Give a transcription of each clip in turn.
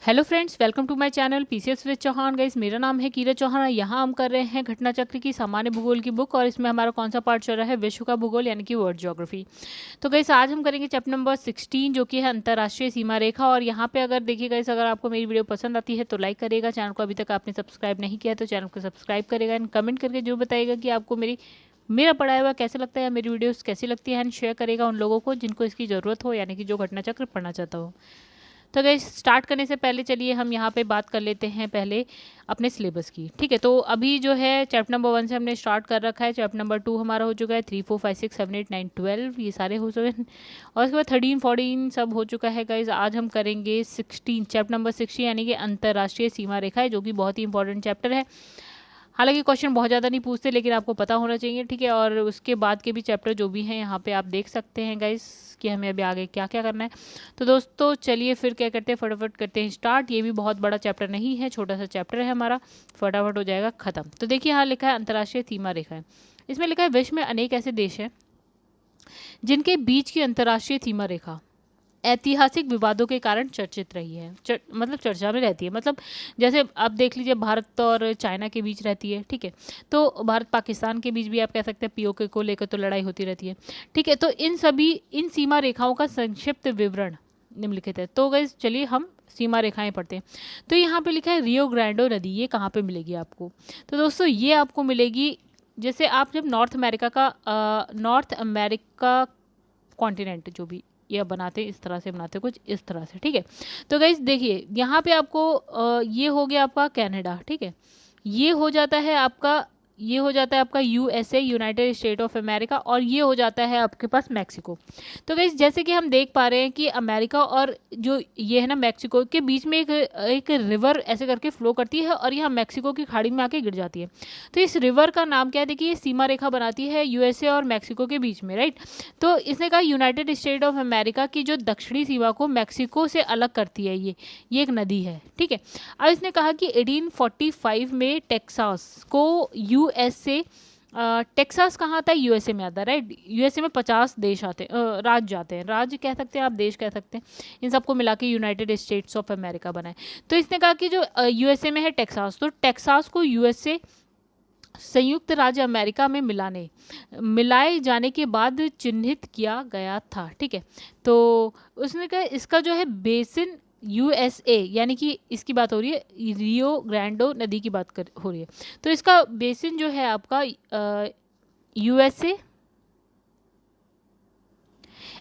Hello friends, welcome to my channel PCS with Chauhan. Guys, मेरा नाम है कीरत चौहान। यहाँ हम कर रहे हैं घटना चक्र की सामान्य भूगोल की बुक, और इसमें हमारा कौन सा पार्ट चल रहा है? विश्व का भूगोल यानी कि वर्ल्ड ज्योग्राफी। तो गाइस, आज हम करेंगे चैप्टर नंबर 16 जो कि है अंतर्राष्ट्रीय सीमा रेखा। और यहाँ पे अगर देखिए गाइस, अगर आपको मेरी वीडियो पसंद आती है तो लाइक करेगा। चैनल को अभी तक आपने सब्सक्राइब नहीं किया तो चैनल को सब्सक्राइब करेगा। एंड कमेंट करके जो बताएगा कि आपको मेरा पढ़ाया हुआ कैसे लगता है या मेरी वीडियोस कैसी लगती है। एंड शेयर करेगा उन लोगों को जिनको इसकी ज़रूरत हो, यानी कि जो घटना चक्र पढ़ना चाहता हो। तो गाइस, स्टार्ट करने से पहले चलिए हम यहाँ पे बात कर लेते हैं पहले अपने सिलेबस की। ठीक है, तो अभी जो है चैप्टर नंबर 1 से हमने स्टार्ट कर रखा है। चैप्टर नंबर 2 हमारा हो चुका है, 3, 4, 5, 6, 7, 8, 9, 12 ये सारे हो चुके हैं। और उसके बाद 13, 14 सब हो चुका है गाइज। आज हम करेंगे 16, चैप्टर नंबर 16 यानी कि अंतर्राष्ट्रीय सीमा रेखा है, जो कि बहुत ही इंपॉर्टेंट चैप्टर है। हालांकि क्वेश्चन बहुत ज़्यादा नहीं पूछते, लेकिन आपको पता होना चाहिए। ठीक है, और उसके बाद के भी चैप्टर जो भी हैं यहाँ पे आप देख सकते हैं गाइस कि हमें अभी आगे क्या क्या करना है। तो दोस्तों चलिए फिर क्या करते हैं, फटाफट करते हैं स्टार्ट। ये भी बहुत बड़ा चैप्टर नहीं है, छोटा सा चैप्टर है हमारा, फटाफट हो जाएगा ख़त्म। तो देखिए यहाँ लिखा है अंतर्राष्ट्रीय सीमा रेखा है। इसमें लिखा है विश्व में अनेक ऐसे देश हैं जिनके बीच की अंतर्राष्ट्रीय सीमा रेखा ऐतिहासिक विवादों के कारण चर्चित रही है। मतलब चर्चा में रहती है। मतलब जैसे आप देख लीजिए, भारत और चाइना के बीच रहती है। ठीक है, तो भारत पाकिस्तान के बीच भी आप कह सकते हैं पीओके को लेकर तो लड़ाई होती रहती है। ठीक है, तो इन सीमा रेखाओं का संक्षिप्त विवरण निम्नलिखित है। तो गाइस चलिए हम सीमा रेखाएं पढ़ते हैं। तो यहाँ पे लिखा है रियो ग्रांडो नदी। ये कहाँ पे मिलेगी आपको? तो दोस्तों ये आपको मिलेगी, जैसे आप जब नॉर्थ अमेरिका कॉन्टिनेंट जो भी ये बनाते इस तरह से बनाते, कुछ इस तरह से। ठीक है, तो गाइस देखिए यहाँ पे आपको ये हो गया आपका कनाडा। ठीक है, ये हो जाता है आपका USA, United state of America, और ये हो जाता है आपके पास मैक्सिको। तो गाइस जैसे कि हम देख पा रहे हैं कि अमेरिका और जो ये है ना मैक्सिको के बीच में एक रिवर ऐसे करके फ्लो करती है, और यहाँ मैक्सिको की खाड़ी में आके गिर जाती है। तो इस रिवर का नाम क्या है? देखिए, ये सीमा रेखा बनाती है यूएसए और मैक्सिको के बीच में, राइट। तो इसने कहा यूनाइटेड स्टेट ऑफ अमेरिका की जो दक्षिणी सीमा को मैक्सिको से अलग करती है, ये एक नदी है। ठीक है, अब इसने कहा कि 1845 में टेक्सास को यूएसए, टेक्सास कहाँ आता है? यूएसए में आता है, राइट। यूएसए में 50 देश आते हैं, राज्य जाते हैं। राज्य कह सकते हैं आप, देश कह सकते हैं। इन सबको मिला के यूनाइटेड स्टेट्स ऑफ अमेरिका बनाए। तो इसने कहा कि जो यूएसए में है टेक्सास, तो टेक्सास को यूएसए संयुक्त राज्य अमेरिका में मिलाए जाने के बाद चिन्हित किया गया था। ठीक है, तो उसने कहा इसका जो है बेसिन यूएसए, यानी कि इसकी बात हो रही है, रियो ग्रांडो नदी की हो रही है। तो इसका बेसिन जो है आपका यूएसए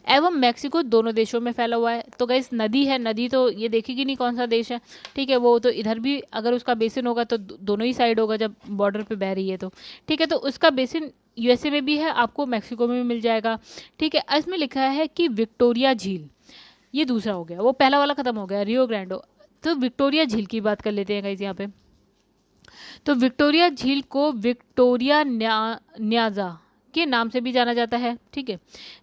एवं मैक्सिको दोनों देशों में फैला हुआ है। तो गाइस नदी है, नदी तो ये देखेगी नहीं कौन सा देश है। ठीक है, वो तो इधर भी अगर उसका बेसिन होगा तो दोनों ही साइड होगा जब बॉर्डर पे बह रही है तो। ठीक है, तो उसका बेसिन यूएसए में भी है, आपको मैक्सिको में भी मिल जाएगा। ठीक है, इसमें लिखा है कि विक्टोरिया झील, ये दूसरा हो गया, वो पहला वाला खत्म हो गया रियो ग्रांडो। तो विक्टोरिया झील की बात कर लेते हैं गाइस यहाँ पे। तो विक्टोरिया झील को विक्टोरिया न्याजा के नाम से भी जाना जाता है। ठीक है,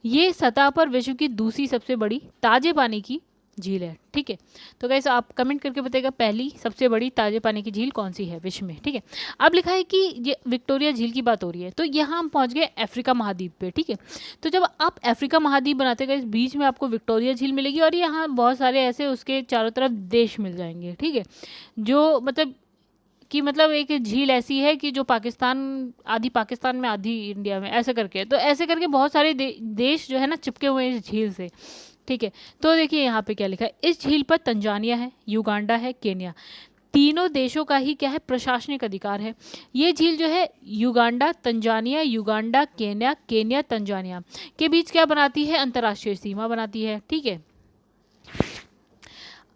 ये सतह पर विश्व की दूसरी सबसे बड़ी ताजे पानी की झील है। ठीक है, तो गाइस आप कमेंट करके बताइएगा पहली सबसे बड़ी ताजे पानी की झील कौन सी है विश्व में। ठीक है, अब लिखा है कि ये विक्टोरिया झील की बात हो रही है, तो यहाँ हम पहुँच गए अफ्रीका महाद्वीप पे। ठीक है, तो जब आप अफ्रीका महाद्वीप बनाते गए, इस बीच में आपको विक्टोरिया झील मिलेगी, और यहाँ बहुत सारे ऐसे उसके चारों तरफ देश मिल जाएंगे। ठीक है, जो मतलब एक झील ऐसी है कि जो आधी पाकिस्तान में आधी इंडिया में ऐसे करके, तो ऐसे करके बहुत सारे देश जो है ना चिपके हुए हैं इस झील से। ठीक है, तो देखिए यहाँ पे क्या लिखा है, इस झील पर तंजानिया है, युगांडा है, केन्या, तीनों देशों का ही क्या है? प्रशासनिक अधिकार है। ये झील जो है युगांडा, केन्या, तंजानिया के बीच क्या बनाती है? अंतर्राष्ट्रीय सीमा बनाती है। ठीक है,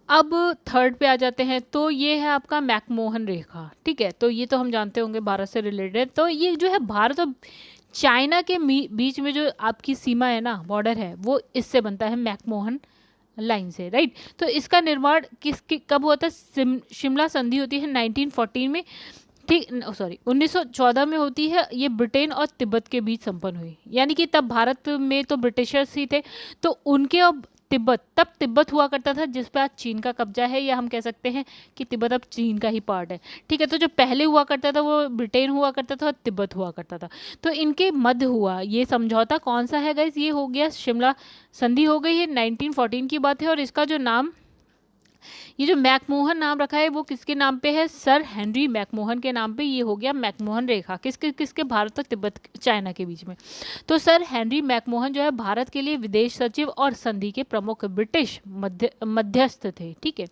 अब थर्ड पे आ जाते हैं। तो ये है आपका मैकमोहन रेखा। ठीक है, तो ये तो हम जानते होंगे भारत से रिलेटेड। तो ये जो है भारत और चाइना के बीच में जो आपकी सीमा है ना, बॉर्डर है, वो इससे बनता है, मैकमोहन लाइन से, राइट। तो इसका निर्माण कब हुआ था? शिमला संधि होती है 1914 में। ठीक, सॉरी 1914 में होती है। ये ब्रिटेन और तिब्बत के बीच संपन्न हुई, यानी कि तब भारत में तो ब्रिटिशर्स ही थे, तो उनके अब तिब्बत हुआ करता था, जिस पर आज चीन का कब्जा है, या हम कह सकते हैं कि तिब्बत अब चीन का ही पार्ट है। ठीक है, तो जो पहले हुआ करता था वो ब्रिटेन हुआ करता था और तिब्बत हुआ करता था। तो इनके मध्य हुआ ये समझौता, कौन सा है गाइस? ये हो गया शिमला संधि, हो गई है 1914 की बात है। और इसका जो नाम ये जो मैकमोहन नाम रखा है वो किसके नाम पे है? सर हेनरी मैकमोहन के नाम पे ये हो गया मैकमोहन रेखा। किसके किसके? भारत और तिब्बत चाइना के बीच में। तो सर हेनरी मैकमोहन जो है भारत के लिए विदेश सचिव और संधि के प्रमुख ब्रिटिश मध्यस्थ थे। ठीक है,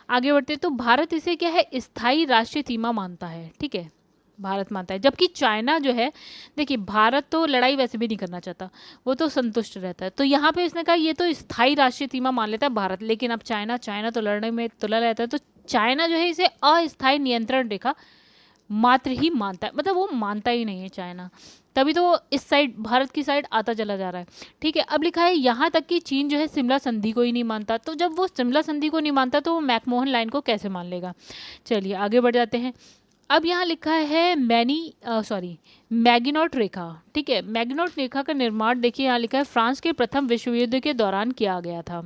आगे बढ़ते। तो भारत इसे क्या है? स्थायी राष्ट्रीय सीमा मानता है। ठीक है, भारत मानता है, जबकि चाइना जो है, देखिए भारत तो लड़ाई वैसे भी नहीं करना चाहता, वो तो संतुष्ट रहता है। तो यहाँ पे इसने कहा ये तो स्थायी राष्ट्रीय सीमा मान लेता है भारत, लेकिन अब चाइना तो लड़ने में तुला रहता है, तो चाइना जो है इसे अस्थायी नियंत्रण रेखा मात्र ही मानता है, मतलब वो मानता ही नहीं है चाइना, तभी तो इस साइड भारत की साइड आता चला जा रहा है। ठीक है, अब लिखा है यहाँ तक कि चीन जो है शिमला संधि को ही नहीं मानता। तो जब वो शिमला संधि को नहीं मानता तो वो मैकमोहन लाइन को कैसे मान लेगा? चलिए आगे बढ़ जाते हैं। अब यहाँ लिखा है मैगिनॉट रेखा। ठीक है, मैगिनॉट रेखा का निर्माण देखिए यहाँ लिखा है फ्रांस के प्रथम विश्व युद्ध के दौरान किया गया था।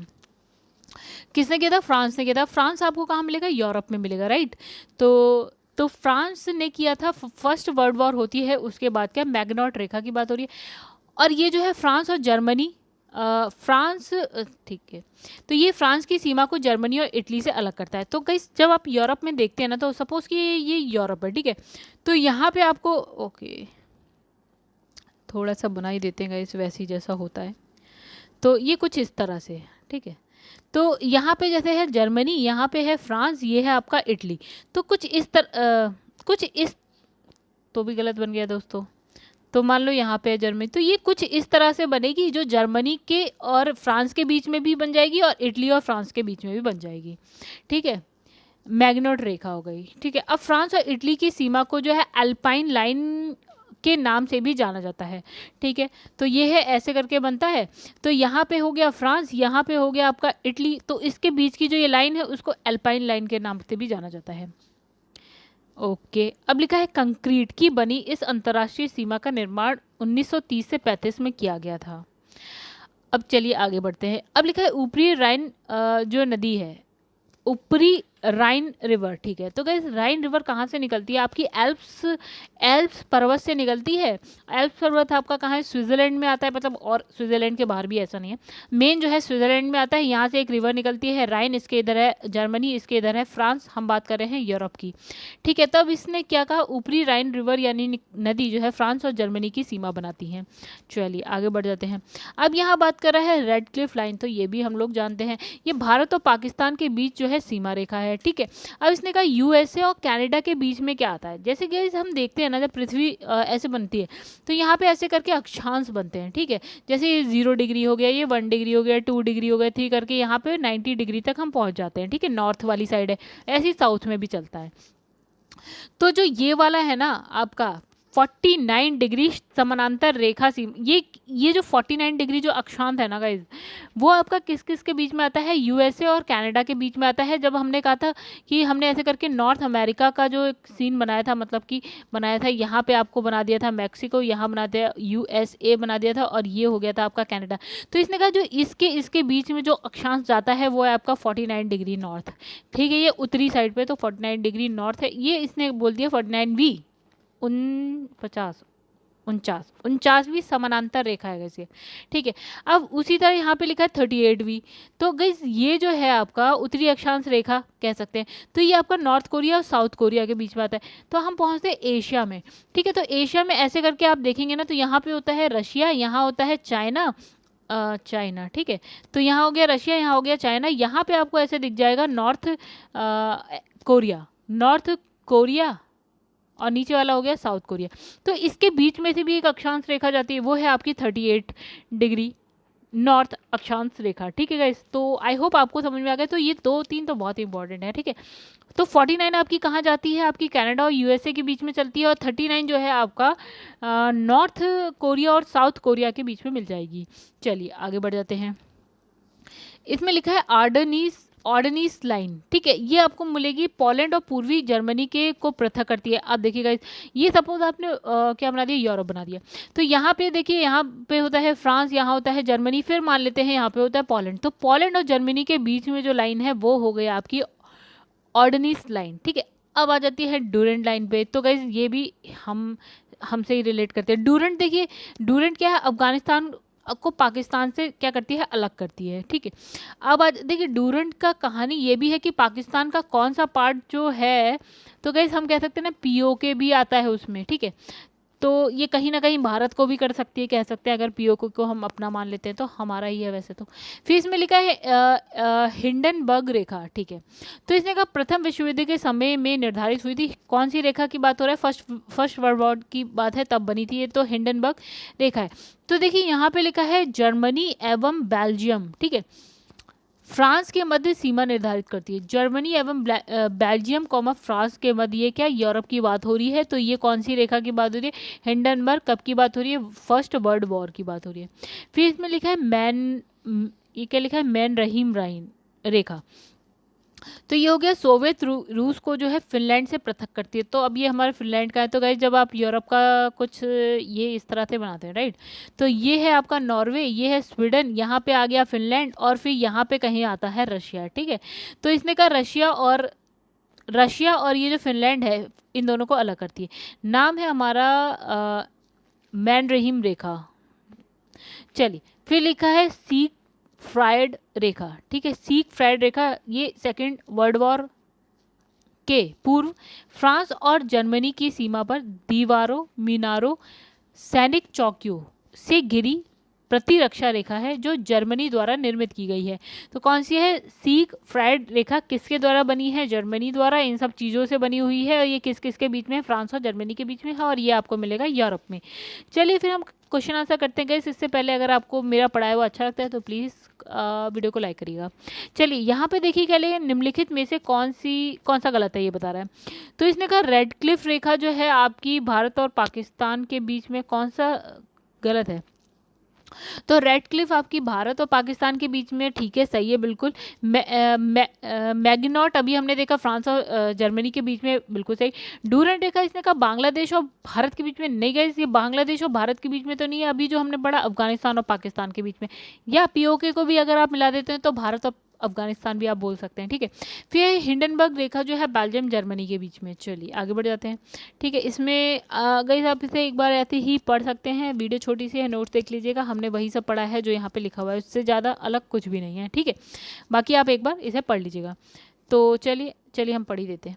किसने किया था? फ्रांस ने किया था। फ्रांस आपको कहाँ मिलेगा? यूरोप में मिलेगा, राइट। तो फ्रांस ने किया था। फर्स्ट वर्ल्ड वॉर होती है उसके बाद क्या मैग्नॉट रेखा की बात हो रही है। और ये जो है फ्रांस और जर्मनी, ठीक है, तो ये फ्रांस की सीमा को जर्मनी और इटली से अलग करता है। तो गाइस जब आप यूरोप में देखते हैं ना, तो सपोज कि ये यूरोप है, ठीक है, तो यहाँ पे आपको ओके थोड़ा सा बना ही देते हैं गाइस, वैसे ही जैसा होता है, तो ये कुछ इस तरह से है। ठीक है, तो यहाँ पे जैसे है जर्मनी, यहाँ पे है फ्रांस, ये है आपका इटली, तो कुछ इस तो भी गलत बन गया दोस्तों। तो मान लो यहाँ पे है जर्मनी, तो ये कुछ इस तरह से बनेगी, जो जर्मनी के और फ्रांस के बीच में भी बन जाएगी और इटली और फ्रांस के बीच में भी बन जाएगी। ठीक है, मैग्नॉट रेखा हो गई। ठीक है, अब फ्रांस और इटली की सीमा को जो है अल्पाइन लाइन के नाम से भी जाना जाता है। ठीक है, तो ये है ऐसे करके बनता है। तो यहाँ पे हो गया फ्रांस, यहाँ पे हो गया आपका इटली, तो इसके बीच की जो ये लाइन है उसको अल्पाइन लाइन के नाम से भी जाना जाता है। ओके, अब लिखा है कंक्रीट की बनी इस अंतर्राष्ट्रीय सीमा का निर्माण 1930 से 35 में किया गया था। अब चलिए आगे बढ़ते हैं। अब लिखा है ऊपरी राइन जो नदी है, ऊपरी राइन रिवर। ठीक है, तो गाइस राइन रिवर कहाँ से निकलती है? आपकी एल्प्स पर्वत से निकलती है। एल्प्स पर्वत आपका कहाँ है? स्विट्जरलैंड में आता है, मतलब और स्विट्जरलैंड के बाहर भी, ऐसा नहीं है, मेन जो है स्विट्जरलैंड में आता है। यहाँ से एक रिवर निकलती है राइन, इसके इधर है जर्मनी, इसके इधर है फ्रांस, हम बात कर रहे हैं यूरोप की। ठीक है, तब इसने क्या कहा? ऊपरी राइन रिवर यानी नदी जो है फ्रांस और जर्मनी की सीमा बनाती है। चलिए आगे बढ़ जाते हैं। अब यहाँ बात कर रहा है रेड क्लिफ लाइन, तो ये भी हम लोग जानते हैं, ये भारत और पाकिस्तान के बीच जो है सीमा रेखा है। ठीक है, अब इसने कहा यूएसए और कनाडा के बीच में क्या आता है? जैसे कि हम देखते हैं ना, जब पृथ्वी ऐसे बनती है तो यहाँ पे ऐसे करके अक्षांश बनते हैं। ठीक है, जैसे ये 0 डिग्री हो गया, ये 1 डिग्री हो गया, 2 डिग्री हो गया, 3 करके यहाँ पे 90 डिग्री तक हम पहुँच जाते हैं। ठीक है, नॉर्थ वाली साइड है, ऐसे ही साउथ में भी चलता है। तो जो ये वाला है ना आपका 49 डिग्री समानांतर रेखा सी, ये जो 49 डिग्री जो अक्षांश है ना गाइज, वो आपका किस किस के बीच में आता है? यूएसए और कनाडा के बीच में आता है। जब हमने कहा था कि हमने ऐसे करके नॉर्थ अमेरिका का जो एक सीन बनाया था, मतलब कि बनाया था, यहाँ पे आपको बना दिया था मैक्सिको, यहाँ बना दिया यूएसए बना दिया था, और ये हो गया था आपका कनाडा। तो इसने कहा जो इसके बीच में जो अक्षांश जाता है वो है आपका 49 डिग्री नॉर्थ। ठीक है, ये उत्तरी साइड पे तो 49 डिग्री नॉर्थ है, ये इसने बोल दिया 49वीं 49वीं समानांतर रेखा है वैसे। ठीक है, अब उसी तरह यहाँ पे लिखा है 38वीं। तो गाइस ये जो है आपका उत्तरी अक्षांश रेखा कह सकते हैं, तो ये आपका नॉर्थ कोरिया और साउथ कोरिया के बीच में आता है। तो हम पहुँचते हैं एशिया में। ठीक है, तो एशिया में ऐसे करके आप देखेंगे ना, तो यहाँ पे होता है रशिया, यहाँ होता है चाइना। ठीक है, तो यहाँ हो गया रशिया, यहाँ हो गया चाइना, यहाँ पे आपको ऐसे दिख जाएगा नॉर्थ कोरिया, और नीचे वाला हो गया साउथ कोरिया। तो इसके बीच में से भी एक अक्षांश रेखा जाती है, वो है आपकी 38 डिग्री नॉर्थ अक्षांश रेखा। ठीक है गाइस, तो आई होप आपको समझ में आ गया। तो ये 2-3 तो बहुत इंपॉर्टेंट है। ठीक है, तो 49 आपकी कहाँ जाती है? आपकी कनाडा और यूएसए के बीच में चलती है, और 39 जो है आपका नॉर्थ कोरिया और साउथ कोरिया के बीच में मिल जाएगी। चलिए आगे बढ़ जाते हैं। इसमें लिखा है ऑर्डनीस लाइन। ठीक है, ये आपको मिलेगी पोलैंड और पूर्वी जर्मनी के को पृथक करती है। आप देखिएगा, ये सपोज आपने क्या बना दिया? यूरोप बना दिया। तो यहाँ पे देखिए, यहाँ पे होता है फ्रांस, यहाँ होता है जर्मनी, फिर मान लेते हैं यहाँ पे होता है पोलैंड। तो पोलैंड और जर्मनी के बीच में जो लाइन है वो हो गई आपकी ऑर्डनीस लाइन। ठीक है, अब आ जाती है डूरेंट लाइन पे। तो गाइज ये भी हमसे ही रिलेट करते हैं। डूरेंट देखिए, डूरेंट क्या है? को पाकिस्तान से क्या करती है, अलग करती है। ठीक है, अब आज देखिए डूरंट का कहानी ये भी है कि पाकिस्तान का कौन सा पार्ट जो है, तो गाइस हम कह सकते हैं ना पीओके भी आता है उसमें। ठीक है, तो ये कहीं ना कहीं भारत को भी कर सकती है, कह सकते हैं अगर पीओके को हम अपना मान लेते हैं तो हमारा ही है वैसे तो। फिर इसमें लिखा है हिंडनबर्ग रेखा। ठीक है, तो इसने कहा प्रथम विश्व युद्ध के समय में निर्धारित हुई थी। कौन सी रेखा की बात हो रहा है, फर्स्ट वर्ल्ड वॉर की बात है, तब बनी थी ये, तो हिंडनबर्ग रेखा है। तो देखिए यहाँ पे लिखा है जर्मनी एवं बेल्जियम। ठीक है, फ्रांस के मध्य सीमा निर्धारित करती है। जर्मनी एवं बेल्जियम कॉमा फ्रांस के मध्य, ये क्या यूरोप की बात हो रही है, तो ये कौन सी रेखा की बात हो रही है, हिंडनबर्ग। कब की बात हो रही है, फर्स्ट वर्ल्ड वॉर की बात हो रही है। फिर इसमें लिखा है ये क्या लिखा है, मैन रहीम राइन रेखा। तो ये हो गया सोवियत रूस को जो है फिनलैंड से पृथक करती है। तो अब ये हमारे फिनलैंड का है। तो गाइस जब आप यूरोप का कुछ ये इस तरह से बनाते हैं, राइट, तो ये है आपका नॉर्वे, ये है स्वीडन, यहाँ पे आ गया फिनलैंड, और फिर यहाँ पे कहीं आता है रशिया। ठीक है, तो इसने कहा रशिया और ये जो फिनलैंड है इन दोनों को अलग करती है। नाम है हमारा मैन रहीम रेखा। चलिए, फिर लिखा है सीक फ्राइड रेखा। ठीक है, सीक फ्राइड रेखा, ये सेकेंड वर्ल्ड वॉर के पूर्व फ्रांस और जर्मनी की सीमा पर दीवारों, मीनारों, सैनिक चौकियों से घिरी प्रतिरक्षा रेखा है जो जर्मनी द्वारा निर्मित की गई है। तो कौन सी है, सीक फ्राइड रेखा किसके द्वारा बनी है, जर्मनी द्वारा। इन सब चीज़ों से बनी हुई है, और ये किस किस के बीच में है, फ्रांस और जर्मनी के बीच में है, और ये आपको मिलेगा यूरोप में। चलिए फिर हम क्वेश्चन आंसर करते हैं गाइस। इससे पहले अगर आपको मेरा पढ़ाया हुआ अच्छा लगता है तो प्लीज़ वीडियो को लाइक करिएगा। चलिए यहाँ पे देखिए क्या लिखा है, निम्नलिखित में से कौन सा गलत है ये बता रहा है। तो इसने कहा रेड क्लिफ रेखा जो है आपकी भारत और पाकिस्तान के बीच में, कौन सा गलत है, तो रेड क्लिफ आपकी भारत और पाकिस्तान के बीच में, ठीक है सही है बिल्कुल। मैग्नॉट अभी हमने देखा फ्रांस और जर्मनी के बीच में, बिल्कुल सही। डूरंट रेखा इसने कहा बांग्लादेश और भारत के बीच में, नहीं गए, ये बांग्लादेश और भारत के बीच में तो नहीं है। अभी जो हमने पढ़ा अफगानिस्तान और पाकिस्तान के बीच में, या पीओके को भी अगर आप मिला देते हैं तो भारत और अफगानिस्तान भी आप बोल सकते हैं। ठीक है, फिर हिंडनबर्ग रेखा जो है बेल्जियम जर्मनी के बीच में। चलिए आगे बढ़ जाते हैं। ठीक है, इसमें गाइस आप इसे एक बार ऐसे ही पढ़ सकते हैं, वीडियो छोटी सी है, नोट्स देख लीजिएगा, हमने वही सब पढ़ा है जो यहाँ पे लिखा हुआ है, उससे ज़्यादा अलग कुछ भी नहीं है। ठीक है, बाकी आप एक बार इसे पढ़ लीजिएगा। तो चलिए हम पढ़ ही देते हैं।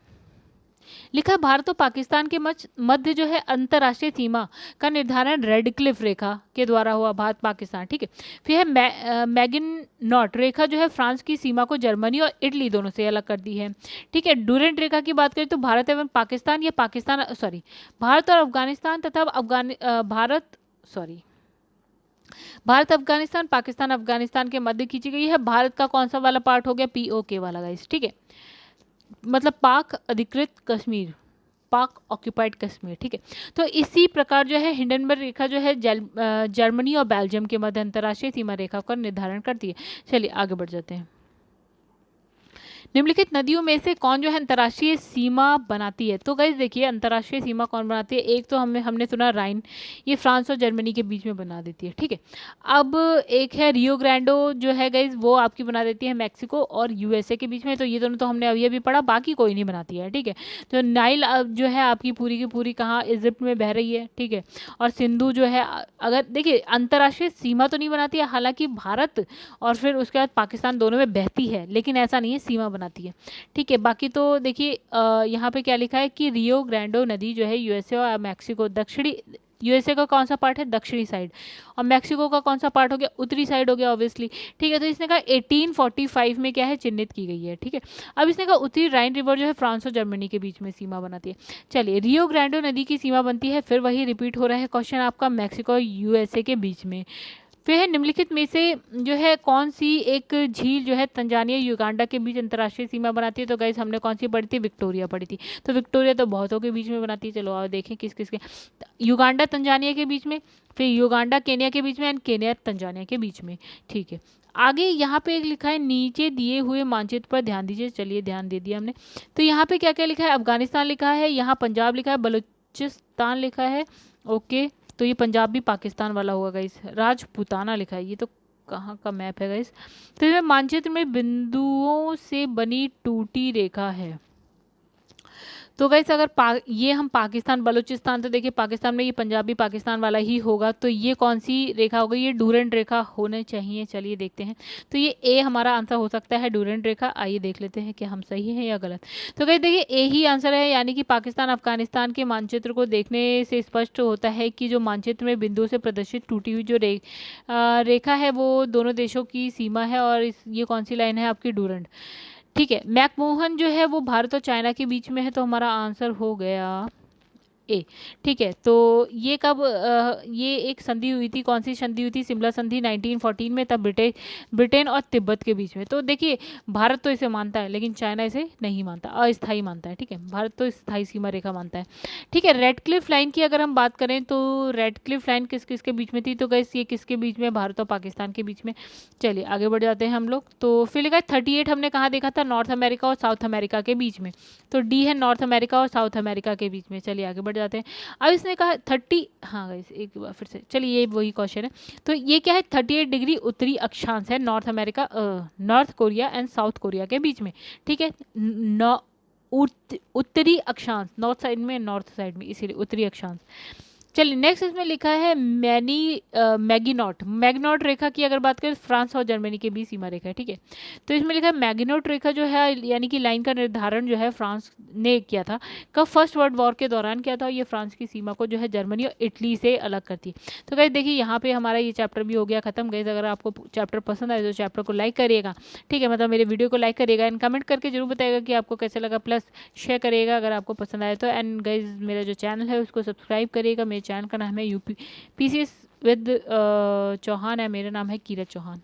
लिखा है भारत और पाकिस्तान के मध्य जो है अंतर्राष्ट्रीय सीमा का निर्धारण रेड क्लिफ रेखा के द्वारा हुआ, भारत पाकिस्तान। ठीक है, फिर है मैगिनॉट रेखा जो है फ्रांस की सीमा को जर्मनी और इटली दोनों से अलग कर दी है। ठीक है, डूरेंट रेखा की बात करें तो भारत एवं पाकिस्तान, या भारत और अफगानिस्तान तथा भारत अफगानिस्तान, पाकिस्तान अफगानिस्तान के मध्य खींची गई है। भारत का कौन सा वाला पार्ट हो गया, पीओके वाला गाइस। ठीक है, मतलब पाक अधिकृत कश्मीर, पाक ऑक्यूपाइड कश्मीर। ठीक है, तो इसी प्रकार जो है हिंडनबर्ग रेखा जो है जर्मनी और बेल्जियम के मध्य अंतर्राष्ट्रीय सीमा रेखा का निर्धारण करती है। चलिए आगे बढ़ जाते हैं। निम्नलिखित नदियों में से कौन जो है अंतर्राष्ट्रीय सीमा बनाती है, तो गाइस देखिए अंतर्राष्ट्रीय सीमा कौन बनाती है, एक तो हमने सुना राइन, ये फ्रांस और जर्मनी के बीच में बना देती है। ठीक है, अब एक है रियो ग्रांडो जो है गाइस, वो आपकी बना देती है मैक्सिको और यूएसए के बीच में। तो ये दोनों तो हमने अभी पढ़ा, बाकी कोई नहीं बनाती है। ठीक है, तो नाइल अब जो है आपकी पूरी की पूरी कहाँ, इजिप्ट में बह रही है। ठीक है, और सिंधु जो है, अगर देखिए अंतर्राष्ट्रीय सीमा तो नहीं बनाती है, हालांकि भारत और फिर उसके बाद पाकिस्तान दोनों में बहती है, लेकिन ऐसा नहीं है सीमा बनाती है। ठीक है, बाकी तो देखिए यहाँ पे क्या लिखा है कि रियो ग्रांडो नदी जो है यूएसए और मैक्सिको, दक्षिणी यूएसए का कौन सा पार्ट है, दक्षिणी साइड, और मैक्सिको का कौन सा पार्ट हो गया, उत्तरी साइड हो गया ऑब्वियसली। ठीक है, तो इसने कहा 1845 में क्या है, चिन्हित की गई है। ठीक है, अब इसने कहा उत्तरी राइन रिवर जो है फ्रांस और जर्मनी के बीच में सीमा बनाती है। चलिए, रियो ग्रांडो नदी की सीमा बनती है, फिर वही रिपीट हो रहा है क्वेश्चन आपका, मैक्सिको और यूएसए के बीच में। फिर है निम्नलिखित में से जो है कौन सी एक झील जो है तंजानिया युगांडा के बीच अंतर्राष्ट्रीय सीमा बनाती है, तो गाइस हमने कौन सी पढ़ी थी, विक्टोरिया पढ़ी थी। तो विक्टोरिया तो बहुतों के बीच में बनाती है। चलो आओ देखें किस किस के, युगांडा तंजानिया के बीच में, फिर युगांडा केनिया के बीच में, एंड केनिया तंजानिया के बीच में। ठीक है, आगे यहाँ पे एक लिखा है नीचे दिए हुए मानचित्र पर ध्यान दीजिए। चलिए ध्यान दे दिया हमने। तो यहाँ पे क्या क्या लिखा है, अफगानिस्तान लिखा है, यहाँ पंजाब लिखा है, बलूचिस्तान लिखा है। ओके, तो ये पंजाब भी पाकिस्तान वाला होगा गाइस, राजपूताना लिखा है, ये तो कहाँ का मैप है गाइस। तो इसमें मानचित्र में बिंदुओं से बनी टूटी रेखा है। तो गाइस अगर ये हम पाकिस्तान बलूचिस्तान, तो देखिए पाकिस्तान में ये पंजाबी पाकिस्तान वाला ही होगा, तो ये कौन सी रेखा होगी, ये डूरेंट रेखा होने चाहिए। चलिए देखते हैं, तो ये ए हमारा आंसर हो सकता है, डूरेंट रेखा। आइए देख लेते हैं कि हम सही हैं या गलत। तो गाइस देखिए ए ही आंसर है, यानी कि पाकिस्तान अफगानिस्तान के मानचित्र को देखने से स्पष्ट होता है कि जो मानचित्र में बिंदु से प्रदर्शित टूटी हुई जो रेखा है वो दोनों देशों की सीमा है, और ये कौन सी लाइन है आपकी, डूरेंट। ठीक है, मैकमोहन जो है वो भारत और चाइना के बीच में है, तो हमारा आंसर हो गया ए। ठीक है, तो ये कब ये एक संधि हुई थी, कौन सी संधि हुई थी, शिमला संधि 1914 में, तब ब्रिटेन और तिब्बत के बीच में। तो देखिए भारत तो इसे मानता है लेकिन चाइना इसे नहीं मानता, अस्थायी मानता है। ठीक है, भारत तो स्थायी सीमा रेखा मानता है। ठीक है, रेड क्लिफ लाइन की अगर हम बात करें तो रेड क्लिफ लाइन किस किसके बीच में थी, तो गैस ये किसके बीच में, भारत और पाकिस्तान के बीच में। चलिए आगे बढ़ जाते हैं हम लोग। तो फिर गैस 38 हमने कहाँ देखा था, नॉर्थ अमेरिका और साउथ अमेरिका के बीच में। तो डी है नॉर्थ अमेरिका और साउथ अमेरिका के बीच में। चलिए आगे बढ़ जाते हैं। अब इसने कहा 30, हाँ गाइस एक बार फिर से, चलिए ये वही क्वेश्चन है। तो ये क्या है, 38 डिग्री उत्तरी अक्षांश है north America, north Korea and south Korea के बीच में। ठीक है, उत्तरी अक्षांश, नॉर्थ साइड में, नॉर्थ साइड में, इसीलिए उत्तरी अक्षांश। चलिए नेक्स्ट इसमें लिखा है मैगनॉट रेखा की अगर बात करें, फ्रांस और जर्मनी के बीच सीमा रेखा है। ठीक है, तो इसमें लिखा है मैगनॉट रेखा जो है, यानी कि लाइन का निर्धारण जो है फ्रांस ने किया था, कब, फर्स्ट वर्ल्ड वॉर के दौरान किया था। ये फ्रांस की सीमा को जो है जर्मनी और इटली से अलग करती है। तो गाइस देखिए यहाँ पे हमारा ये चैप्टर भी हो गया खत्म। गाइस अगर आपको चैप्टर पसंद आए तो चैप्टर को लाइक करिएगा। ठीक है, मतलब मेरे वीडियो को लाइक करिएगा एंड कमेंट करके जरूर बताइएगा कि आपको कैसे लगा, प्लस शेयर करिएगा अगर आपको पसंद आए तो। एंड गाइस मेरा जो चैनल है उसको सब्सक्राइब करिएगा। मेरे चैनल का नाम है यूपी पीसीएस विद चौहान है, मेरा नाम है कीरत चौहान।